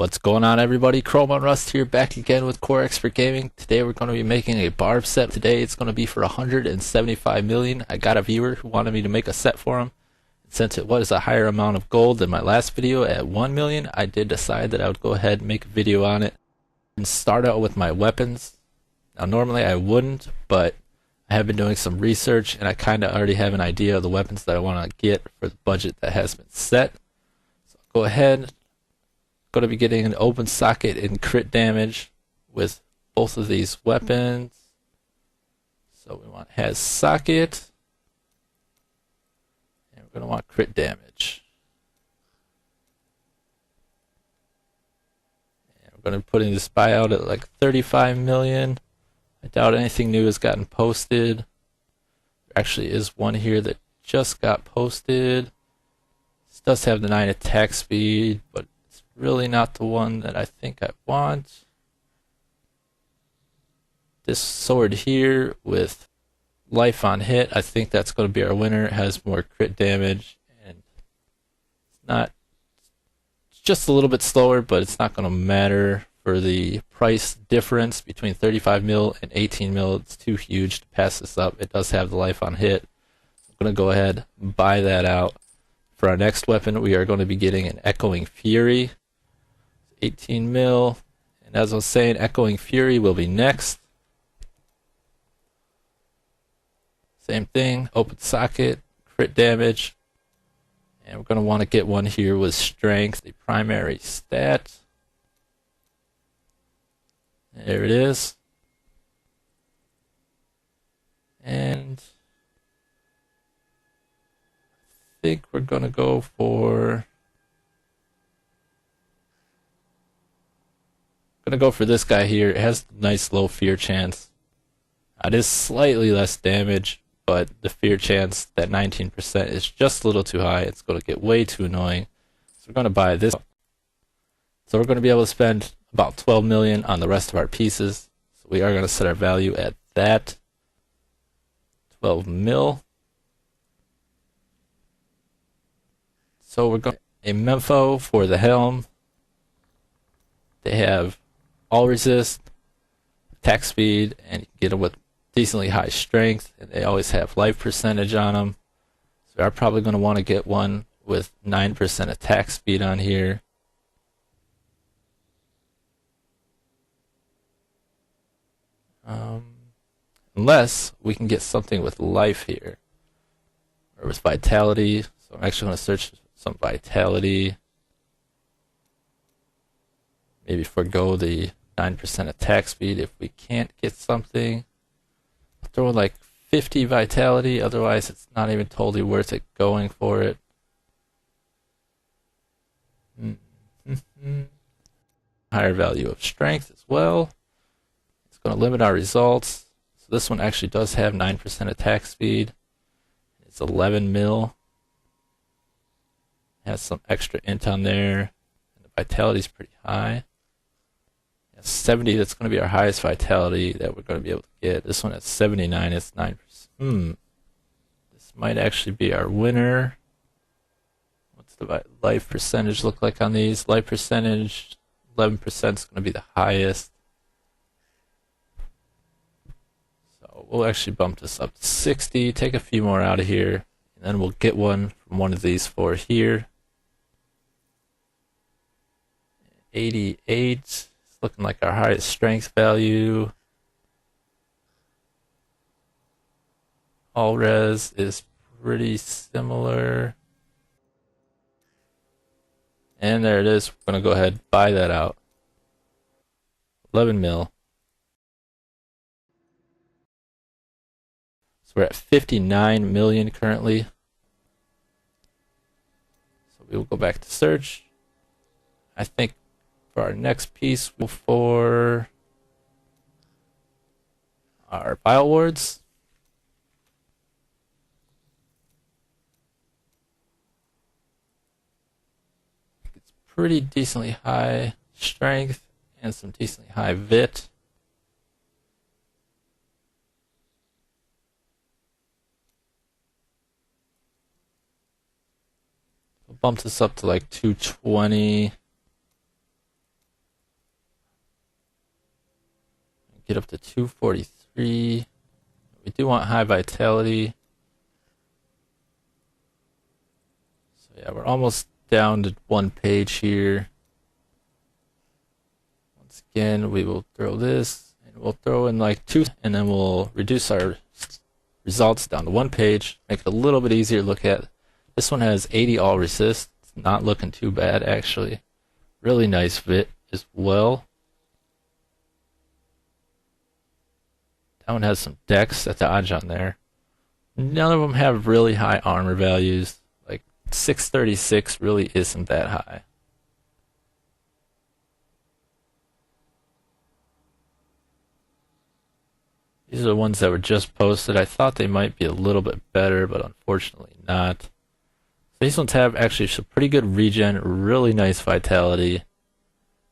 What's going on, everybody? Chrome on Rust here, back again with Core Expert Gaming. Today we're going to be making a Barb set. Today it's going to be for 175 million. I got a viewer who wanted me to make a set for him. Since it was a higher amount of gold than my last video at 1 million, I did decide that I would go ahead and make a video on it and start out with my weapons. Now normally I wouldn't, but I have been doing some research and I kind of already have an idea of the weapons that I want to get for the budget that has been set. So I'll go ahead. Going to be getting an open socket and crit damage with both of these weapons. So we want has socket, and we're going to want crit damage. And we're going to be putting this buyout at like 35 million. I doubt anything new has gotten posted. There actually is one here that just got posted. This does have the 9 attack speed, but really not the one that I think I want. This sword here with life on hit, I think that's going to be our winner. It has more crit damage and it's just a little bit slower, but it's not going to matter for the price difference between 35 mil and 18 mil. It's too huge to pass this up. It does have the life on hit. I'm going to go ahead and buy that out. For our next weapon, we are going to be getting an Echoing Fury. 18 mil, and as I was saying, Echoing Fury will be next. Same thing, open socket, crit damage, and we're going to want to get one here with strength, the primary stat. There it is. And I think we're going to go for this guy here. It has a nice low fear chance. It is slightly less damage, but the fear chance, that 19%, is just a little too high. It's going to get way too annoying. So we're going to buy this. So we're going to be able to spend about 12 million on the rest of our pieces. So we are going to set our value at that. 12 mil. So we're going to a Mempho for the helm. They have all resist, attack speed, and you can get them with decently high strength, and they always have life percentage on them. So we are probably going to want to get one with 9% attack speed on here. Unless we can get something with life here, or with vitality. So I'm actually going to search some vitality. Maybe forego the 9% attack speed if we can't get something. Throw in like 50 vitality, otherwise it's not even totally worth it going for it. Higher value of strength as well. It's going to limit our results. So this one actually does have 9% attack speed. It's 11 mil. Has some extra int on there. And the vitality is pretty high. 70, that's going to be our highest vitality that we're going to be able to get. This one at 79, it's 9%. This might actually be our winner. What's the life percentage look like on these? Life percentage, 11% is going to be the highest. So we'll actually bump this up to 60, take a few more out of here, and then we'll get one from one of these four here. 88. Looking like our highest strength value. All res is pretty similar. And there it is. We're going to go ahead and buy that out. 11 mil. So we're at 59 million currently. So we will go back to search. I think for our next piece, for our Bile Wards, it's pretty decently high strength and some decently high vit. We'll bump this up to like 220. get up to 243. We do want high vitality. So yeah, we're almost down to 1 page here. Once again, we will throw this, and we'll throw in like 2, and then we'll reduce our results down to 1 page, make it a little bit easier to look at. This one has 80 all resist. It's not looking too bad, actually. Really nice fit as well. That one has some dex at dodge on there. None of them have really high armor values. Like 636 really isn't that high. These are the ones that were just posted. I thought they might be a little bit better, but unfortunately not. So these ones have actually some pretty good regen, really nice vitality,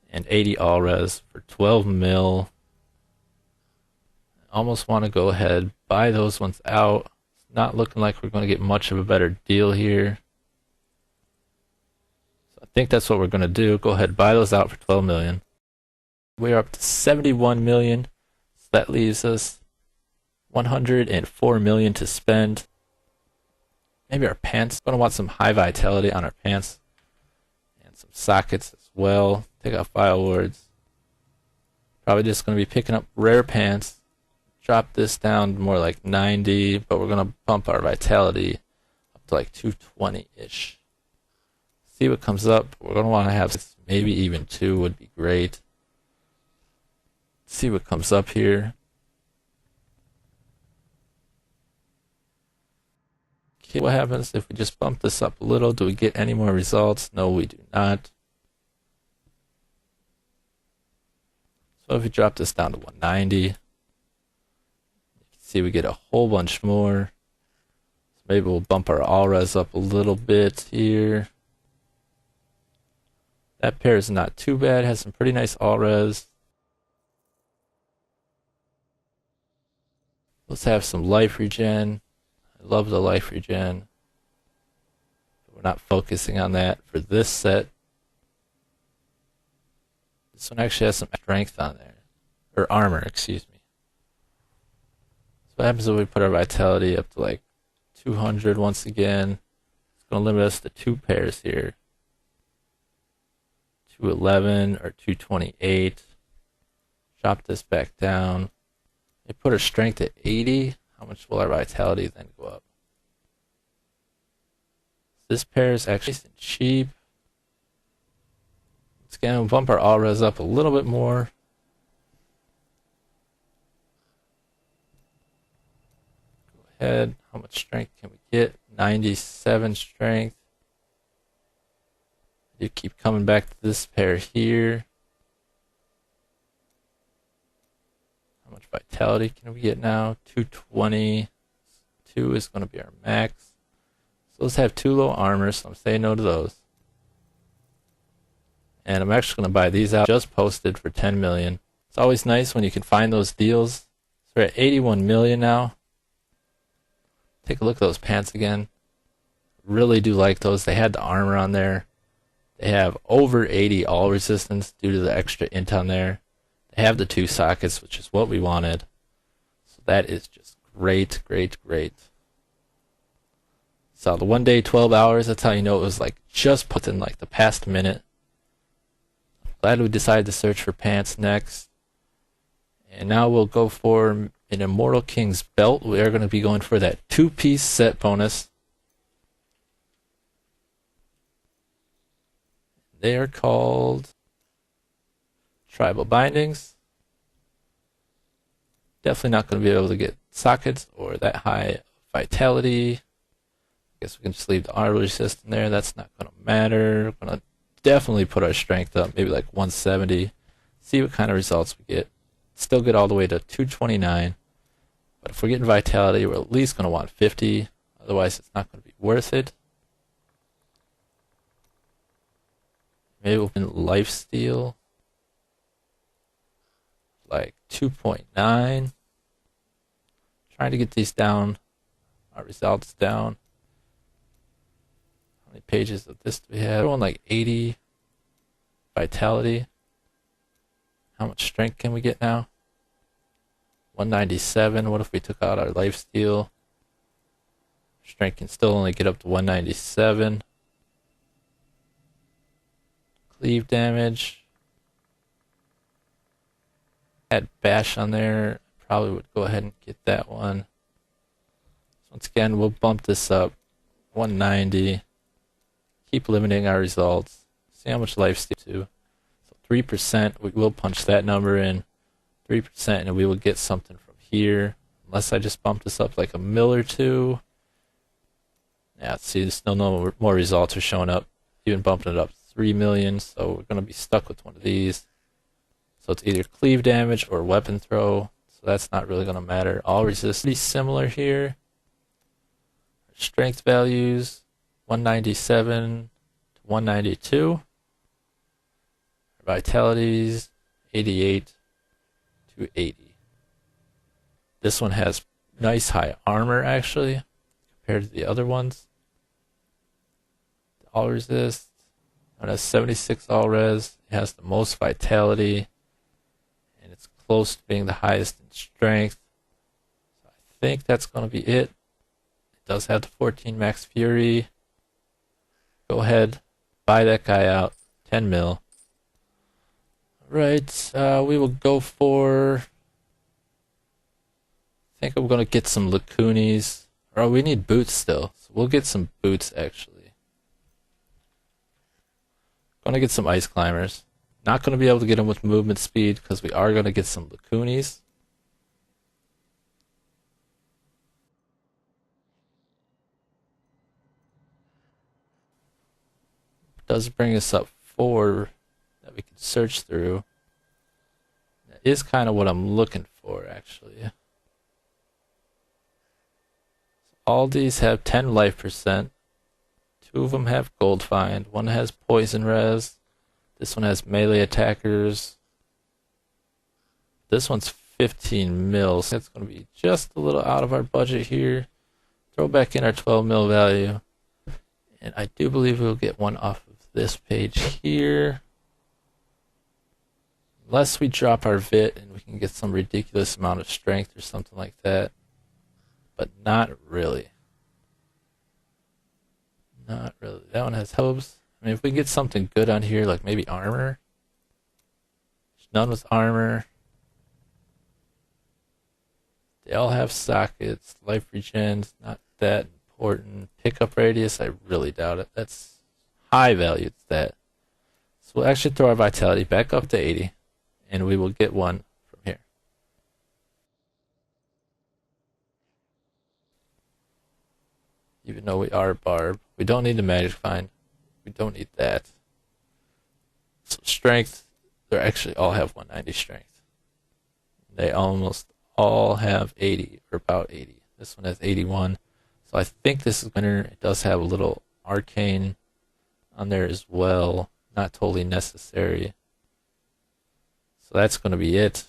and 80 all res for 12 mil. Almost want to go ahead, buy those ones out. It's not looking like we're going to get much of a better deal here. So I think that's what we're going to do. Go ahead, buy those out for 12 million. We're up to 71 million. So that leaves us 104 million to spend. Maybe our pants. Going to want some high vitality on our pants. And some sockets as well. Take out file words. Probably just going to be picking up rare pants. Drop this down to more like 90, but we're going to bump our vitality up to like 220-ish. See what comes up. We're going to want to have maybe even 2 would be great. See what comes up here. Okay, what happens if we just bump this up a little? Do we get any more results? No, we do not. So if we drop this down to 190, see, we get a whole bunch more. So maybe we'll bump our all res up a little bit here. That pair is not too bad, has some pretty nice all res. Let's have some life regen. I love the life regen. We're not focusing on that for this set. This one actually has some strength on there. Or armor, excuse me. What happens if we put our vitality up to like 200 once again? It's going to limit us to 2 pairs here. 211 or 228. Drop this back down. We put our strength at 80. How much will our vitality then go up? This pair is actually cheap. Let's again bump our all res up a little bit more. Head. How much strength can we get? 97 strength. You keep coming back to this pair here. How much vitality can we get now? 220. 2 is going to be our max. So let's have 2 low armor, so I'm saying no to those. And I'm actually going to buy these out. Just posted for 10 million. It's always nice when you can find those deals. So we're at 81 million now. Take a look at those pants again. Really do like those. They had the armor on there. They have over 80 all resistance due to the extra int on there. They have the 2 sockets, which is what we wanted. So that is just great, great, great. So the 1 day, 12 hours, that's how you know it was like just put in like the past minute. Glad we decided to search for pants next. And now we'll go for an Immortal King's belt. We are going to be going for that 2-piece set bonus. They are called Tribal Bindings. Definitely not going to be able to get sockets or that high vitality. I guess we can just leave the armor resist in there. That's not going to matter. We're going to definitely put our strength up, maybe like 170. See what kind of results we get. Still get all the way to 229. But if we're getting vitality, we're at least going to want 50. Otherwise, it's not going to be worth it. Maybe we'll put lifesteal. Like 2.9. Trying to get these down. Our results down. How many pages of this do we have? We're on like 80 vitality. How much strength can we get now? 197. What if we took out our lifesteal? Strength can still only get up to 197. Cleave damage. Add bash on there. Probably would go ahead and get that one. So once again, we'll bump this up. 190. Keep limiting our results. See how much lifesteal to. So 3%. We will punch that number in. 3%, and we will get something from here. Unless I just bump this up like a mil or two. Yeah, see, still no more results are showing up. Even bumping it up 3 million, so we're going to be stuck with one of these. So it's either cleave damage or weapon throw, so that's not really going to matter. All resist pretty similar here. Strength values, 197 to 192. Vitalities, 88 to 80. This one has nice high armor, actually, compared to the other ones. All resist. It has 76 all res. It has the most vitality. And it's close to being the highest in strength. So I think that's going to be it. It does have the 14 max fury. Go ahead. Buy that guy out. 10 mil. Alright. We will go for... I think I'm going to get some Lacunis. Or we need boots still. So we'll get some boots actually. Gonna get some ice climbers. Not gonna be able to get them with movement speed because we are gonna get some Lacunis. Does bring us up 4 that we can search through. That is kind of what I'm looking for, actually. So all these have 10 life percent. 2 of them have gold find. 1 has poison res. This one has melee attackers. This one's 15 mil. So that's going to be just a little out of our budget here. Throw back in our 12 mil value. And I do believe we'll get one off of this page here. Unless we drop our vit and we can get some ridiculous amount of strength or something like that. But not really. Not really. That one has hopes. I mean, if we get something good on here, like maybe armor. There's none with armor. They all have sockets. Life regen's not that important. Pickup radius, I really doubt it. That's high value, it's that. So we'll actually throw our vitality back up to 80. And we will get one from here. Even though we are Barb. We don't need the magic find. We don't need that. So strength, they actually all have 190 strength. They almost all have 80, or about 80. This one has 81. So I think this is winner. It does have a little arcane on there as well. Not totally necessary. So that's going to be it.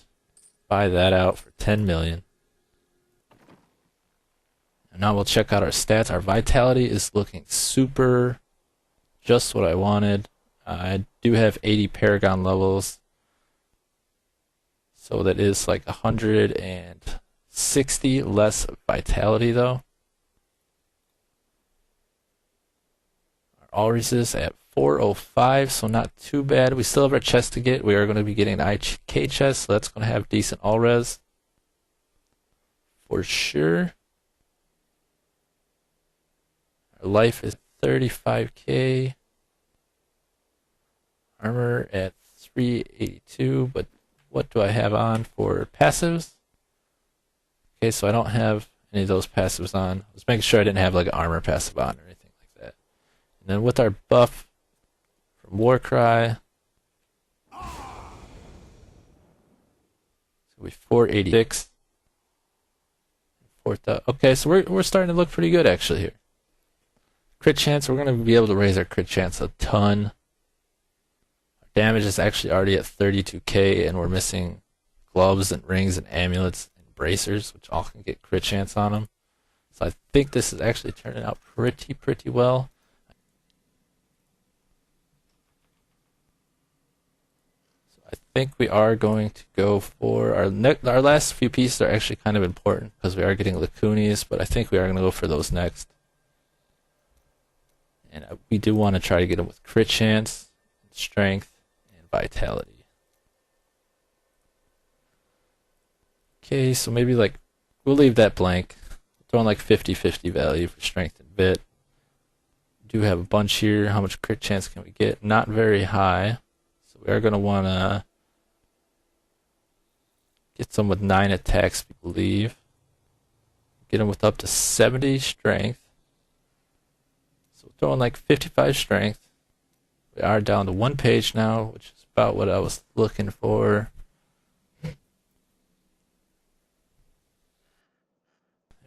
Buy that out for 10 million. And now we'll check out our stats. Our vitality is looking super, just what I wanted. I do have 80 Paragon levels. So that is like 160 less vitality though. Our all resist at 405, so not too bad. We still have our chest to get. We are going to be getting an IK chest, so that's going to have decent all res. For sure. Our life is 35k. Armor at 382, but what do I have on for passives? Okay, so I don't have any of those passives on. I was making sure I didn't have like an armor passive on or anything like that. And then with our buff from Warcry, so we 486. Okay, so we're starting to look pretty good actually here. Crit chance, we're going to be able to raise our crit chance a ton. Our damage is actually already at 32k, and we're missing gloves and rings and amulets and bracers, which all can get crit chance on them. So I think this is actually turning out pretty well. So I think we are going to go for our last few pieces are actually kind of important because we are getting Lacunis, but I think we are going to go for those next. And we do want to try to get them with crit chance, strength, and vitality. Okay, so maybe like we'll leave that blank. Throw in like 50-50 value for strength and bit. Do have a bunch here. How much crit chance can we get? Not very high. So we are going to want to get some with 9 attacks, we believe. Get them with up to 70 strength. So we'll throw in like 55 strength. We are down to 1 page now, which is about what I was looking for. And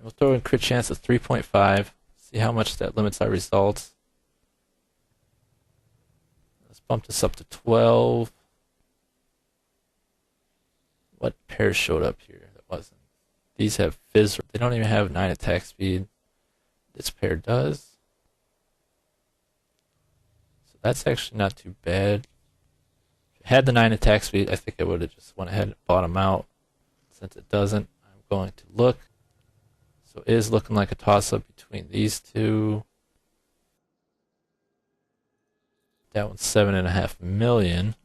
we'll throw in crit chance of 3.5. See how much that limits our results. Let's bump this up to 12. What pair showed up here that wasn't? These have fizz. They don't even have 9 attack speed. This pair does. So that's actually not too bad. If it had the 9 attack speed, I think I would have just went ahead and bought them out. Since it doesn't, I'm going to look. So it is looking like a toss-up between these two. That one's 7.5 million.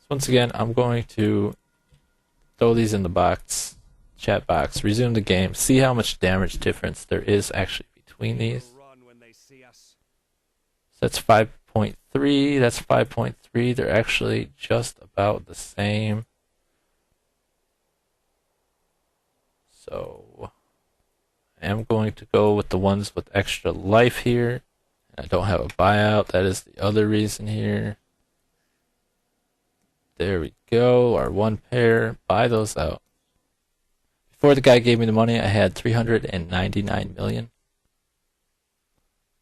So once again, I'm going to throw these in the box, chat box, resume the game, see how much damage difference there is actually between these. So that's 5.3, that's 5.3. They're actually just about the same. So I am going to go with the ones with extra life here. I don't have a buyout. That is the other reason here. There we go. Our 1 pair. Buy those out. Before the guy gave me the money, I had 399 million.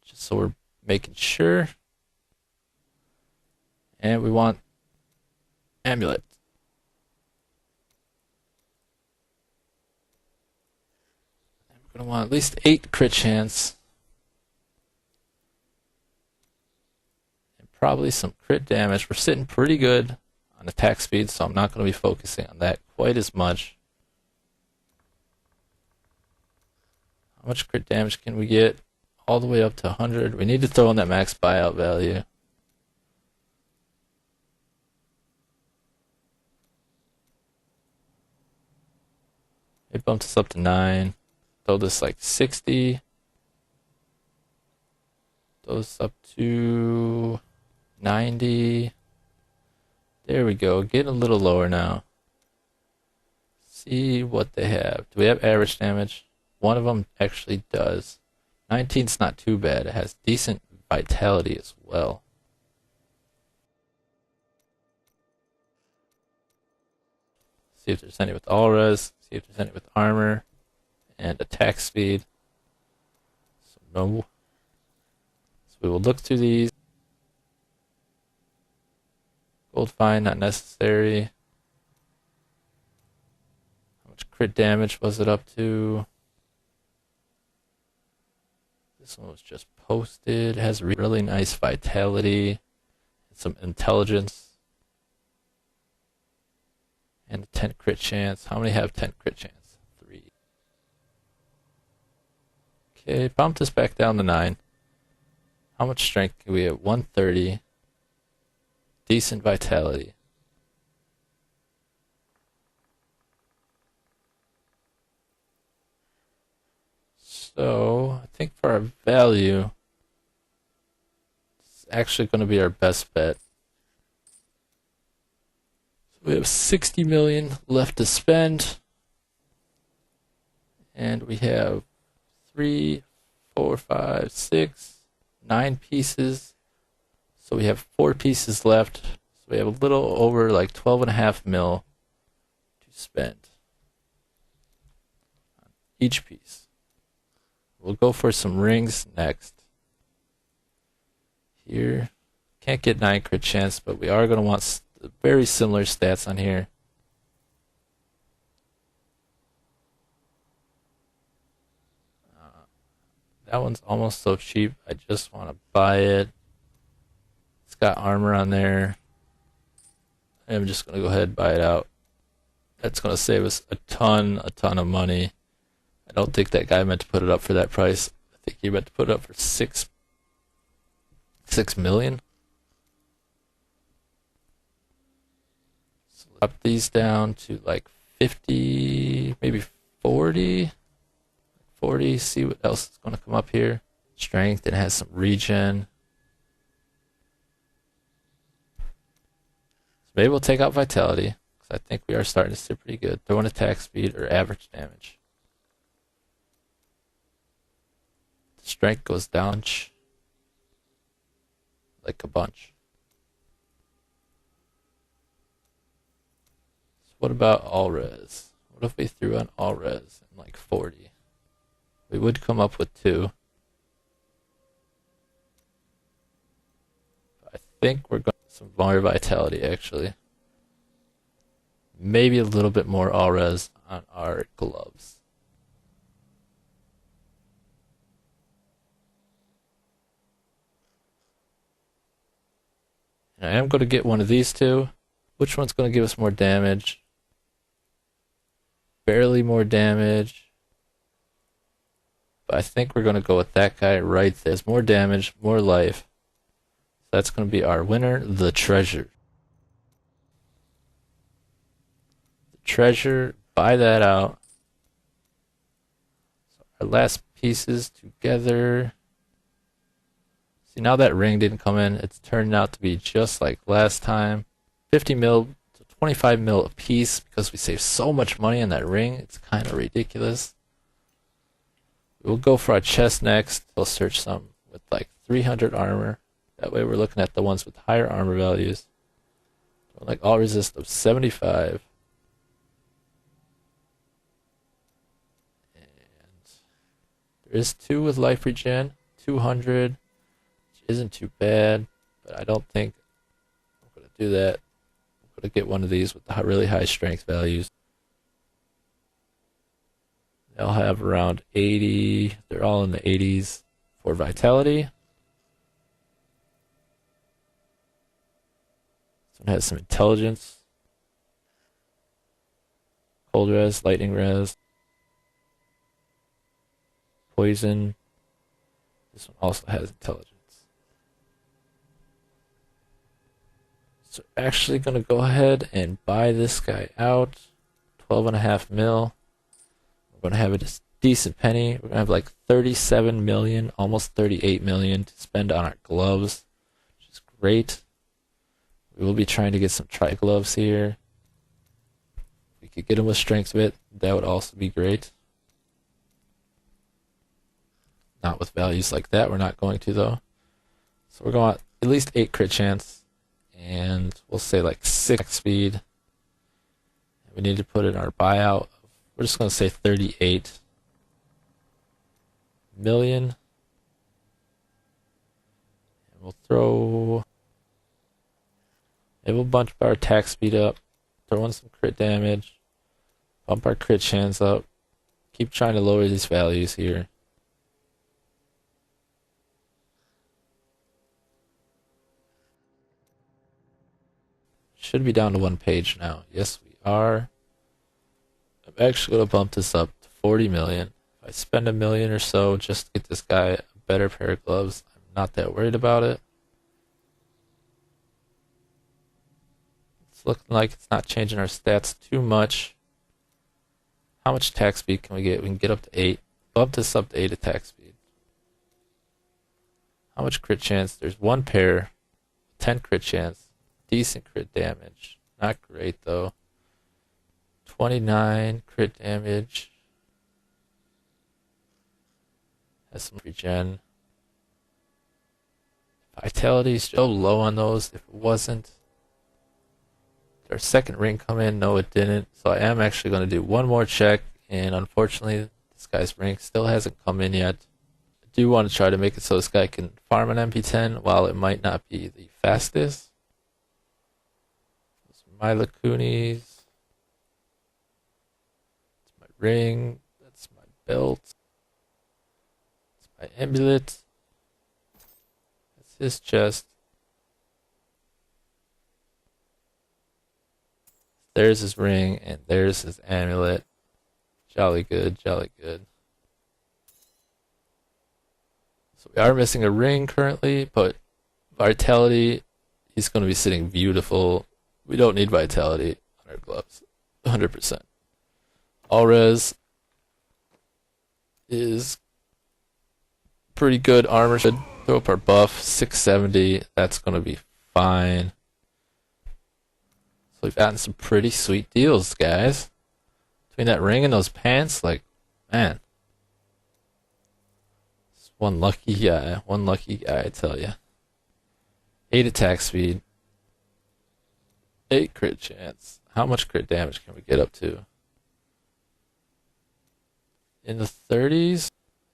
Just so we're making sure. And we want amulet. And we're going to want at least 8 crit chance. And probably some crit damage. We're sitting pretty good on attack speed, so I'm not going to be focusing on that quite as much. How much crit damage can we get? All the way up to 100. We need to throw in that max buyout value. It bumped us up to 9. Throw this like 60. Throw this up to 90. There we go. Getting a little lower now. See what they have. Do we have average damage? One of them actually does. 19's not too bad. It has decent vitality as well. See if there's any with auras. See if there's any with armor and attack speed. So no. So we will look through these. Gold fine, not necessary. How much crit damage was it up to? This one was just posted. It has really nice vitality and some intelligence. And a 10 crit chance. How many have 10 crit chance? 3. Okay, bump this back down to 9. How much strength can we have? 130. Decent vitality. So, I think for our value, it's actually going to be our best bet. So we have 60 million left to spend. And we have 3, 4, 5, 6, 9 pieces. So we have 4 pieces left. So we have a little over like 12.5 mil to spend on each piece. We'll go for some rings next. Here, can't get 9 crit chance, but we are going to want very similar stats on here. That one's almost so cheap. I just want to buy it. It's got armor on there. I'm just going to go ahead and buy it out. That's going to save us a ton of money. I don't think that guy meant to put it up for that price. I think he meant to put it up for 6 million. So drop these down to like 50, maybe 40. 40, see what else is going to come up here. Strength, it has some regen. So maybe we'll take out vitality, because I think we are starting to sit pretty good. Throw in attack speed or average damage. Strength goes down like a bunch. So what about all res? What if we threw on all res in like 40? We would come up with 2. I think we're going some more vitality actually. Maybe a little bit more all res on our gloves. And I am going to get one of these two. Which one's going to give us more damage? Barely more damage. But I think we're going to go with that guy right there. There's more damage, more life. So that's going to be our winner, the treasure. The treasure, buy that out. So our last pieces together. See, now that ring didn't come in, it's turned out to be just like last time. 50 mil to 25 mil a piece because we saved so much money on that ring. It's kind of ridiculous. We'll go for our chest next. We'll search some with like 300 armor. That way we're looking at the ones with higher armor values. Like all resist of 75. And there is 2 with life regen. 200, which isn't too bad. But I don't think I'm going to do that. I'm going to get one of these with the really high strength values. They'll have around 80. They're all in the 80s for vitality. This one has some intelligence. Cold res, lightning res. Poison. This one also has intelligence. So actually going to go ahead and buy this guy out. 12.5 mil. We're going to have a decent penny. We're going to have like 37 million, almost 38 million to spend on our gloves, which is great. We will be trying to get some tri-gloves here. If we could get them with strength bit, that would also be great. Not with values like that, we're not going to though. So we're going to at least 8 crit chance, and we'll say like 6 speed. We need to put in our buyout. We're just going to say 38 million. And we'll throw... Maybe we'll bump our attack speed up. Throw in some crit damage. Bump our crit chance up. Keep trying to lower these values here. Should be down to 1 page now. Yes, we are. I'm actually going to bump this up to 40 million. If I spend $1 million or so just to get this guy a better pair of gloves, I'm not that worried about it. It's looking like it's not changing our stats too much. How much attack speed can we get? We can get up to 8. Bump this up to 8 attack speed. How much crit chance? There's 1 pair. 10 crit chance. Decent crit damage. Not great though. 29 crit damage. Has some regen. Vitality is so low on those. If it wasn't, did our second ring come in? No, it didn't. So I am actually going to do one more check, and unfortunately, this guy's ring still hasn't come in yet. I do want to try to make it so this guy can farm an MP10, while it might not be the fastest. Those are my lacunis. That's my ring. That's my belt. That's My amulet. That's his chest. There's his ring, and there's his amulet. Jolly good, jolly good. So we are missing a ring currently, but vitality, he's going to be sitting beautiful. We don't need vitality on our gloves. 100%. All res is pretty good. Armor should throw up our buff. 670. That's going to be fine. So we've gotten some pretty sweet deals, guys. Between that ring and those pants, like, man. It's one lucky guy. One lucky guy, I tell you. 8 attack speed. 8 crit chance. How much crit damage can we get up to? In the 30s?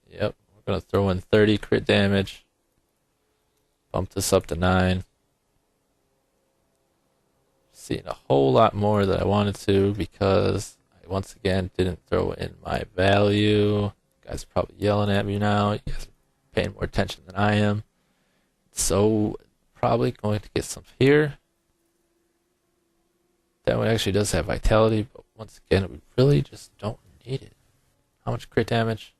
Yep. We're going to throw in 30 crit damage. Bump this up to 9. Seeing a whole lot more than I wanted to because I once again didn't throw in my value. You guys are probably yelling at me now. You guys are paying more attention than I am. So probably going to get some here. That one actually does have vitality, but once again, we really just don't need it. How much crit damage?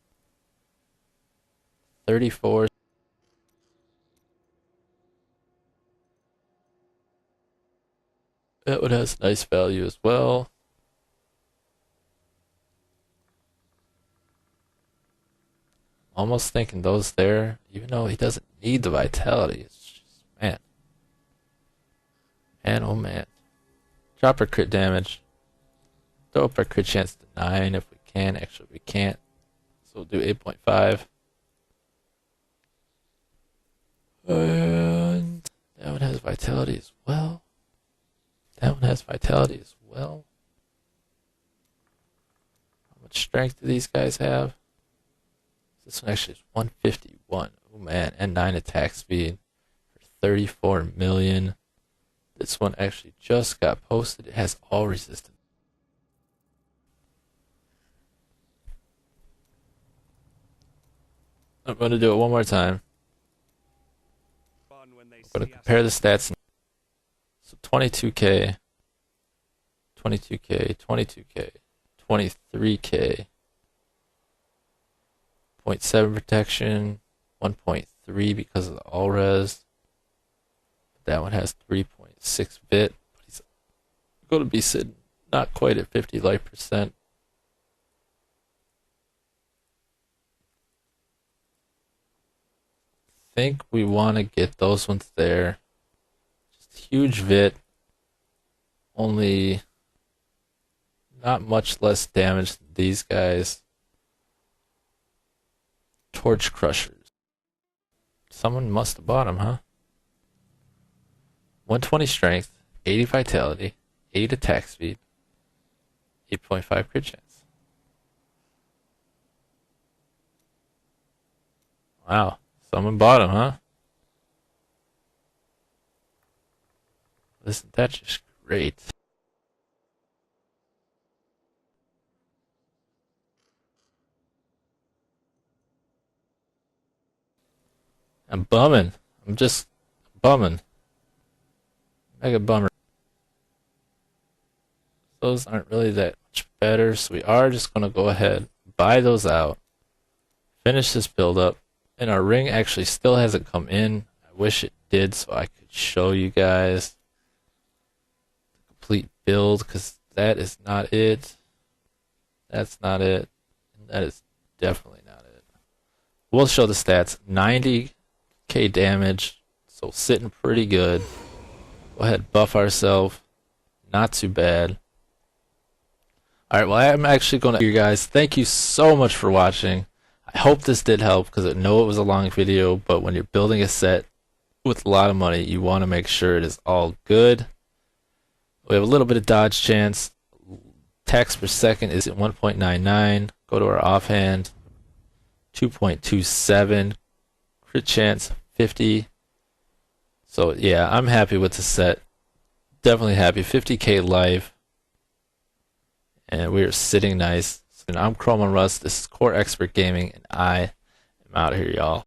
34. That one has nice value as well. Almost thinking those there, even though he doesn't need the vitality. It's just, man. Man, oh man. Drop our crit damage. Throw up our crit chance to 9 if we can. Actually, we can't. So we'll do 8.5. And that one has vitality as well. That one has vitality as well. How much strength do these guys have? This one actually is 151. Oh man, and 9 attack speed for 34 million. This one actually just got posted. It has all resistance. I'm going to do it one more time. I'm going to compare the stats. So 22k, 22k, 22k, 23k, 0.7 protection, 1.3 because of the all res. That one has 3.6 bit, but he's going to be sitting not quite at 50 life percent. I think we want to get those ones there. Just huge vit, only not much less damage than these guys. Torch crushers. Someone must have bought them, huh? 120 strength, 80 vitality, 8 attack speed, 8.5 crit chance. Wow, someone bought them, huh? Listen, that's just great. I'm bumming. I'm just bumming. Mega bummer. Those aren't really that much better, so we are just going to go ahead, buy those out, finish this build up, and our ring actually still hasn't come in. I wish it did so I could show you guys the complete build, because that is not it. That's not it. And that is definitely not it. We'll show the stats. 90k damage, so sitting pretty good. Go ahead, buff ourselves. Not too bad. Alright, well, I'm actually going to you guys. Thank you so much for watching. I hope this did help, because I know it was a long video, but when you're building a set with a lot of money, you want to make sure it is all good. We have a little bit of dodge chance. Attacks per second is at 1.99. Go to our offhand. 2.27. Crit chance 50. So yeah, I'm happy with the set. Definitely happy. 50k life. And we are sitting nice. So I'm Chrome on Rust. This is Core Expert Gaming, and I am I'm out of here, y'all.